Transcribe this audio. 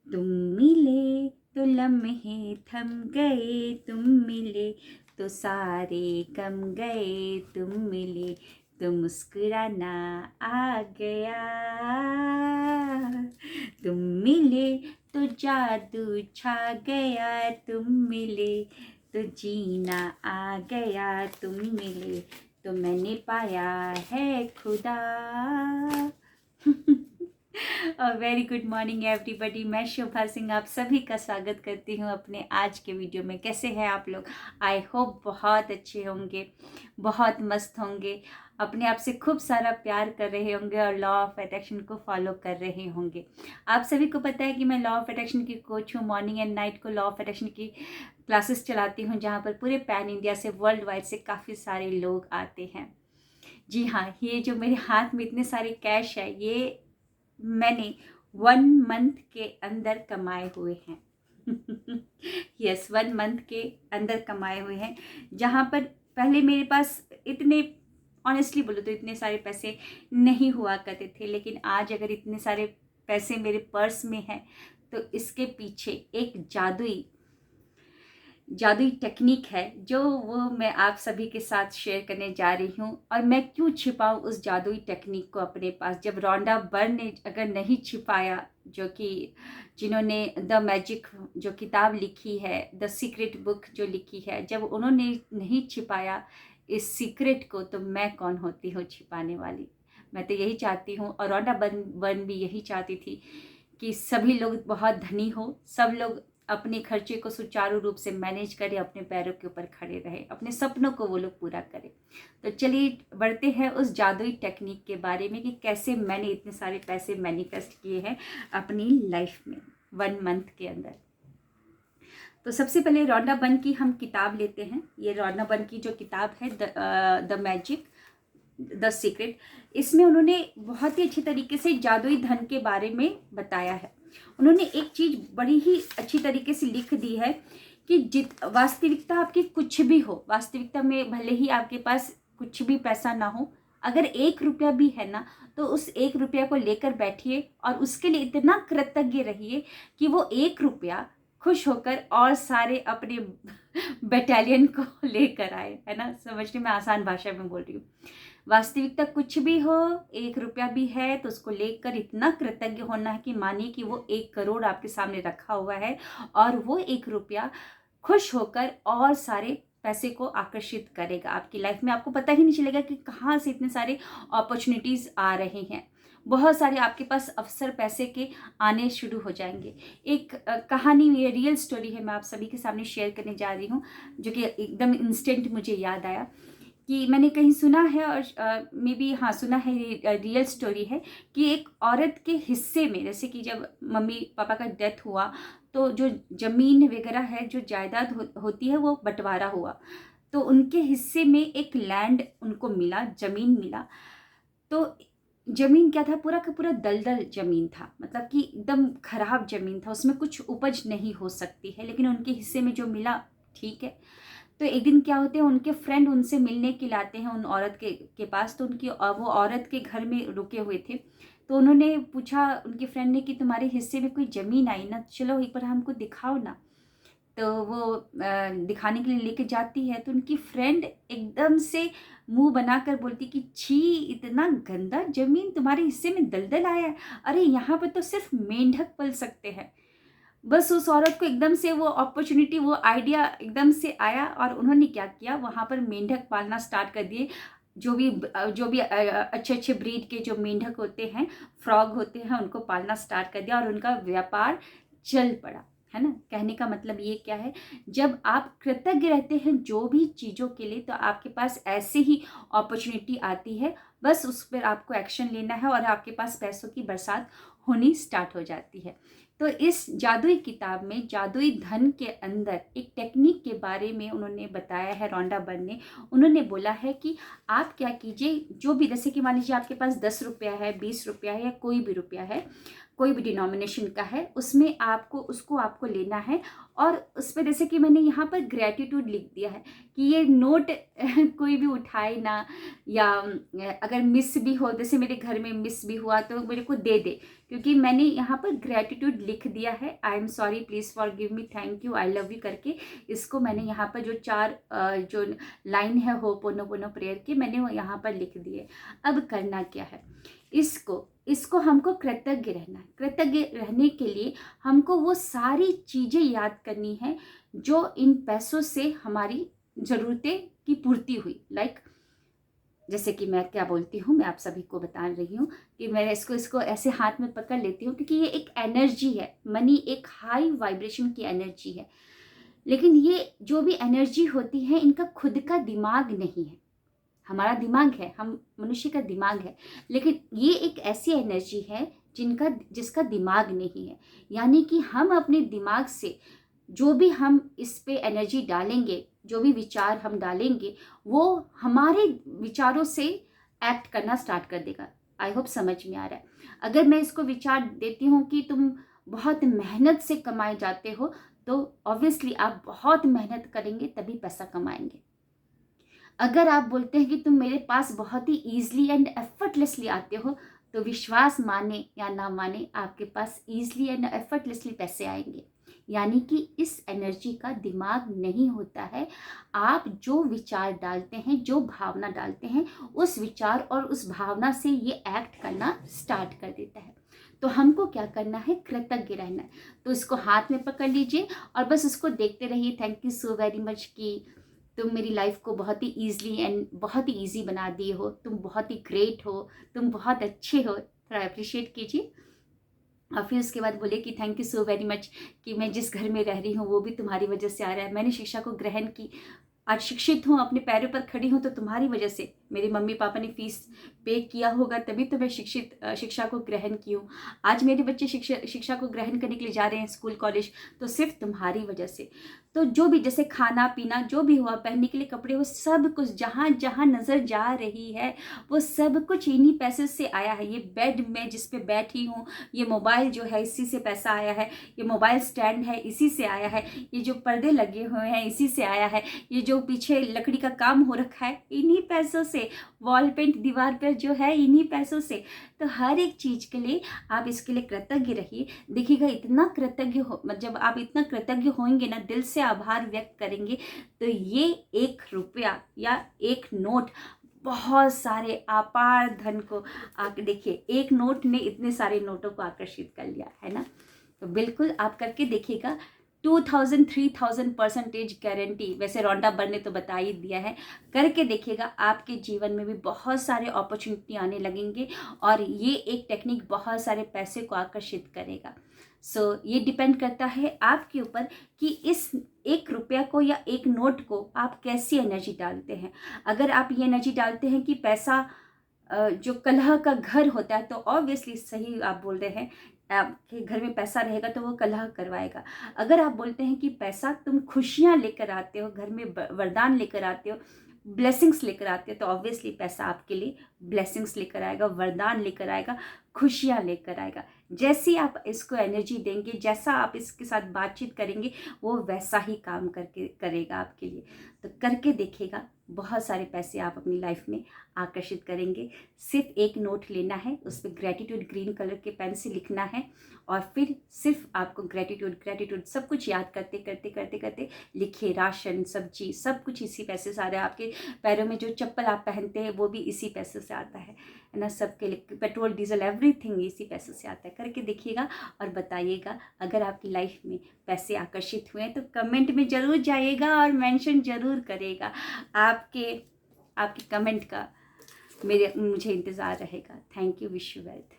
तुम मिले तो लम्हे थम गए, तुम मिले तो सारे गम गए, तुम मिले तो मुस्कुराना आ गया, तुम मिले तो जादू छा गया, तुम मिले तो जीना आ गया, तुम मिले तो मैंने पाया है खुदा। और वेरी गुड मॉर्निंग एवरीबॉडी। मैं शोभा सिंह आप सभी का स्वागत करती हूँ अपने आज के वीडियो में। कैसे हैं आप लोग? आई होप बहुत अच्छे होंगे, बहुत मस्त होंगे, अपने आप से खूब सारा प्यार कर रहे होंगे और लॉ ऑफ अट्रैक्शन को फॉलो कर रहे होंगे। आप सभी को पता है कि मैं लॉ ऑफ अट्रैक्शन की कोच हूँ। मॉर्निंग एंड नाइट को लॉ ऑफ अट्रैक्शन की क्लासेस चलाती हूँ, जहाँ पर पूरे पैन इंडिया से, वर्ल्ड वाइड से काफ़ी सारे लोग आते हैं। जी हाँ, ये जो मेरे हाथ में इतने सारे कैश है, ये मैंने 1 मंथ के अंदर कमाए हुए हैं। यस, 1 मंथ के अंदर कमाए हुए हैं, जहाँ पर पहले मेरे पास इतने, ऑनेस्टली बोलो तो इतने सारे पैसे नहीं हुआ करते थे। लेकिन आज अगर इतने सारे पैसे मेरे पर्स में हैं तो इसके पीछे एक जादुई टेक्निक है, जो वो मैं आप सभी के साथ शेयर करने जा रही हूँ। और मैं क्यों छिपाऊँ उस जादुई टेक्निक को अपने पास, जब रॉन्डा बर्न ने अगर नहीं छिपाया, जो कि जिन्होंने द मैजिक जो किताब लिखी है, द सीक्रेट बुक जो लिखी है, जब उन्होंने नहीं छिपाया इस सीक्रेट को, तो मैं कौन होती हूँ छिपाने वाली। मैं तो यही चाहती हूँ, और रॉन्डा बर्न भी यही चाहती थी कि सभी लोग बहुत धनी हो, सब लोग अपने खर्चे को सुचारू रूप से मैनेज करें, अपने पैरों के ऊपर खड़े रहे, अपने सपनों को वो लोग पूरा करें। तो चलिए बढ़ते हैं उस जादुई टेक्निक के बारे में कि कैसे मैंने इतने सारे पैसे मैनिफेस्ट किए हैं अपनी लाइफ में 1 मंथ के अंदर। तो सबसे पहले रॉन्डा बर्न की हम किताब लेते हैं। ये रॉन्डा बर्न की जो किताब है, द मैजिक, द सीक्रेट, इसमें उन्होंने बहुत ही अच्छी तरीके से जादुई धन के बारे में बताया है। उन्होंने एक चीज़ बड़ी ही अच्छी तरीके से लिख दी है कि वास्तविकता आपकी कुछ भी हो, वास्तविकता में भले ही आपके पास कुछ भी पैसा ना हो, अगर 1 रुपया भी है ना, तो उस 1 रुपया को लेकर बैठिए और उसके लिए इतना कृतज्ञ रहिए कि वो 1 रुपया खुश होकर और सारे अपने बटालियन को लेकर आए, है ना। समझने में आसान भाषा में बोल रही हूँ। वास्तविकता कुछ भी हो, 1 रुपया भी है तो उसको लेकर इतना कृतज्ञ होना है कि मानिए कि वो 1 करोड़ आपके सामने रखा हुआ है, और वो 1 रुपया खुश होकर और सारे पैसे को आकर्षित करेगा आपकी लाइफ में। आपको पता ही नहीं चलेगा कि कहाँ से इतने सारे अपॉर्चुनिटीज़ आ रहे हैं। बहुत सारे आपके पास अवसर पैसे के आने शुरू हो जाएंगे। एक कहानी, ये रियल स्टोरी है, मैं आप सभी के सामने शेयर करने जा रही हूँ, जो कि एकदम इंस्टेंट मुझे याद आया कि मैंने कहीं सुना है, और मे बी हाँ सुना है, ये रियल स्टोरी है कि एक औरत के हिस्से में, जैसे कि जब मम्मी पापा का डेथ हुआ तो जो ज़मीन वगैरह है, जो जायदाद होती है, वो बंटवारा हुआ। तो उनके हिस्से में एक लैंड उनको मिला, ज़मीन मिला। तो ज़मीन क्या था, पूरा का पूरा दलदल ज़मीन था, मतलब कि एकदम खराब ज़मीन था, उसमें कुछ उपज नहीं हो सकती है। लेकिन उनके हिस्से में जो मिला, ठीक है। तो एक दिन क्या होते हैं, उनके फ्रेंड उनसे मिलने के लिए आते हैं उन औरत के पास। तो वो औरत के घर में रुके हुए थे। तो उन्होंने पूछा उनके फ्रेंड ने कि तुम्हारे हिस्से में कोई ज़मीन आई ना, चलो एक बार हमको दिखाओ ना। तो वो दिखाने के लिए लेके जाती है, तो उनकी फ्रेंड एकदम से मुंह बनाकर बोलती कि छी, इतना गंदा ज़मीन, तुम्हारे हिस्से में दलदल आया है, अरे यहाँ पर तो सिर्फ मेंढक पल सकते हैं। बस उस औरत को एकदम से वो अपॉर्चुनिटी, वो आइडिया एकदम से आया, और उन्होंने क्या किया, वहाँ पर मेंढक पालना स्टार्ट कर दिए। जो भी अच्छे अच्छे ब्रीड के जो मेंढक होते हैं, फ्रॉग होते हैं, उनको पालना स्टार्ट कर दिया, और उनका व्यापार चल पड़ा, है ना। कहने का मतलब ये क्या है, जब आप कृतज्ञ रहते हैं जो भी चीज़ों के लिए, तो आपके पास ऐसे ही अपॉर्चुनिटी आती है। बस उस पर आपको एक्शन लेना है और आपके पास पैसों की बरसात होनी स्टार्ट हो जाती है। तो इस जादुई किताब में, जादुई धन के अंदर एक टेक्निक के बारे में उन्होंने बताया है, रॉन्डा बर्न ने। उन्होंने बोला है कि आप क्या कीजिए, जो भी, जैसे कि मान लीजिए आपके पास 10 रुपया है, 20 रुपया है, या कोई भी रुपया है, कोई भी डिनोमिनेशन का है, उसमें आपको लेना है। और उस पर, जैसे कि मैंने यहाँ पर ग्रेटिट्यूड लिख दिया है कि ये नोट कोई भी उठाए ना, या अगर मिस भी हो, जैसे मेरे घर में मिस भी हुआ, तो मेरे को दे दे, क्योंकि मैंने यहाँ पर ग्रेटिट्यूड लिख दिया है, I am sorry, please forgive me, thank you, I love you करके। इसको मैंने यहाँ पर जो 4 जो लाइन है होपोनोपोनो प्रेयर की, मैंने वो यहाँ पर लिख दिए। अब करना क्या है, इसको हमको कृतज्ञ रहना है। कृतज्ञ रहने के लिए हमको वो सारी चीज़ें याद करनी है जो इन पैसों से हमारी ज़रूरतें की पूर्ति हुई। लाइक जैसे कि मैं क्या बोलती हूँ, मैं आप सभी को बता रही हूँ कि मैं इसको ऐसे हाथ में पकड़ लेती हूँ, क्योंकि ये एक एनर्जी है। मनी एक हाई वाइब्रेशन की एनर्जी है, लेकिन ये जो भी एनर्जी होती है, इनका खुद का दिमाग नहीं है। हमारा दिमाग है, हम मनुष्य का दिमाग है, लेकिन ये एक ऐसी एनर्जी है जिसका दिमाग नहीं है। यानी कि हम अपने दिमाग से जो भी हम इस पे एनर्जी डालेंगे, जो भी विचार हम डालेंगे, वो हमारे विचारों से एक्ट करना स्टार्ट कर देगा। आई होप समझ में आ रहा है। अगर मैं इसको विचार देती हूँ कि तुम बहुत मेहनत से कमाए जाते हो, तो ऑब्वियसली आप बहुत मेहनत करेंगे तभी पैसा कमाएंगे। अगर आप बोलते हैं कि तुम मेरे पास बहुत ही ईजिली एंड एफर्टलेसली आते हो, तो विश्वास माने या ना माने, आपके पास ईजिली एंड एफर्टलेसली पैसे आएंगे। यानी कि इस एनर्जी का दिमाग नहीं होता है। आप जो विचार डालते हैं, जो भावना डालते हैं, उस विचार और उस भावना से ये एक्ट करना स्टार्ट कर देता है। तो हमको क्या करना है, कृतज्ञ रहना है। तो इसको हाथ में पकड़ लीजिए और बस उसको देखते रहिए। Thank you so very much कि तुम मेरी लाइफ को बहुत ही ईजिली एंड बहुत ही ईजी बना दिए हो। तुम बहुत ही ग्रेट हो, तुम बहुत अच्छे हो। थोड़ा अप्रिशिएट कीजिए और फिर उसके बाद बोले कि thank you so very much कि मैं जिस घर में रह रही हूँ वो भी तुम्हारी वजह से आ रहा है। मैंने शिक्षा को ग्रहण की, आज शिक्षित हूँ, अपने पैरों पर खड़ी हूँ, तो तुम्हारी वजह से। मेरे मम्मी पापा ने फीस पे किया होगा, तभी तो मैं शिक्षा को ग्रहण की हूँ। आज मेरे बच्चे शिक्षा को ग्रहण करने के लिए जा रहे हैं स्कूल कॉलेज, तो सिर्फ तुम्हारी वजह से। तो जो भी, जैसे खाना पीना जो भी हुआ, पहनने के लिए कपड़े, वो सब कुछ जहाँ जहाँ नज़र जा रही है, वो सब कुछ इन्हीं पैसे से आया है। ये बेड में जिस पे बैठी हूँ, ये मोबाइल जो है, इसी से पैसा आया है। ये मोबाइल स्टैंड है, इसी से आया है। ये जो पर्दे लगे हुए हैं, इसी से आया है। ये जो पीछे लकड़ी का काम हो रखा है, इन्हीं पैसों से। वॉल पेंट दीवार पर जो है, इन्हीं पैसों से। तो हर एक चीज़ के लिए आप इसके लिए कृतज्ञ रहिए। देखिएगा, इतना कृतज्ञ हो, जब आप इतना कृतज्ञ होंगे ना, दिल से आभार व्यक्त करेंगे, तो ये 1 रुपया या 1 नोट बहुत सारे अपार धन को आके, देखिए 1 नोट ने इतने सारे नोटों को आकर्षित कर लिया है ना। तो बिल्कुल आप करके देखिएगा। 2000 3000% गारंटी। वैसे रोंडा बर ने तो बता ही दिया है, करके देखिएगा, आपके जीवन में भी बहुत सारे अपॉर्चुनिटी आने लगेंगे और ये एक टेक्निक बहुत सारे पैसे को आकर्षित करेगा। सो ये डिपेंड करता है आपके ऊपर कि इस 1 रुपया को या 1 नोट को आप कैसी एनर्जी डालते हैं। अगर आप ये एनर्जी डालते हैं कि पैसा जो कलह का घर होता है, तो ऑब्वियसली सही आप बोल रहे हैं, आपके घर में पैसा रहेगा तो वो कलह करवाएगा। अगर आप बोलते हैं कि पैसा तुम खुशियाँ लेकर आते हो, घर में वरदान लेकर आते हो, ब्लेसिंग्स लेकर आते हो, तो ऑब्वियसली पैसा आपके लिए ब्लेसिंग्स लेकर आएगा, वरदान लेकर आएगा, खुशियाँ लेकर आएगा। जैसी आप इसको एनर्जी देंगे, जैसा आप इसके साथ बातचीत करेंगे, वो वैसा ही काम करेगा आपके लिए। तो करके देखिएगा, बहुत सारे पैसे आप अपनी लाइफ में आकर्षित करेंगे। सिर्फ 1 नोट लेना है, उस पर ग्रेटिट्यूड ग्रीन कलर के पेन से लिखना है और फिर सिर्फ आपको ग्रेटिट्यूड सब कुछ याद करते करते करते करते लिखिए। राशन, सब्जी, सब कुछ इसी पैसे से आ रहा है। आपके पैरों में जो चप्पल आप पहनते हैं, वो भी इसी पैसे से आता है ना। सबके लिए पेट्रोल, डीजल, एवरीथिंग इसी पैसे से आता है। करके देखिएगा और बताइएगा। अगर आपकी लाइफ में पैसे आकर्षित हुए तो कमेंट में ज़रूर जाइएगा और मेंशन ज़रूर करेगा। आपके कमेंट का मुझे इंतज़ार रहेगा। Thank you, wish you wealth.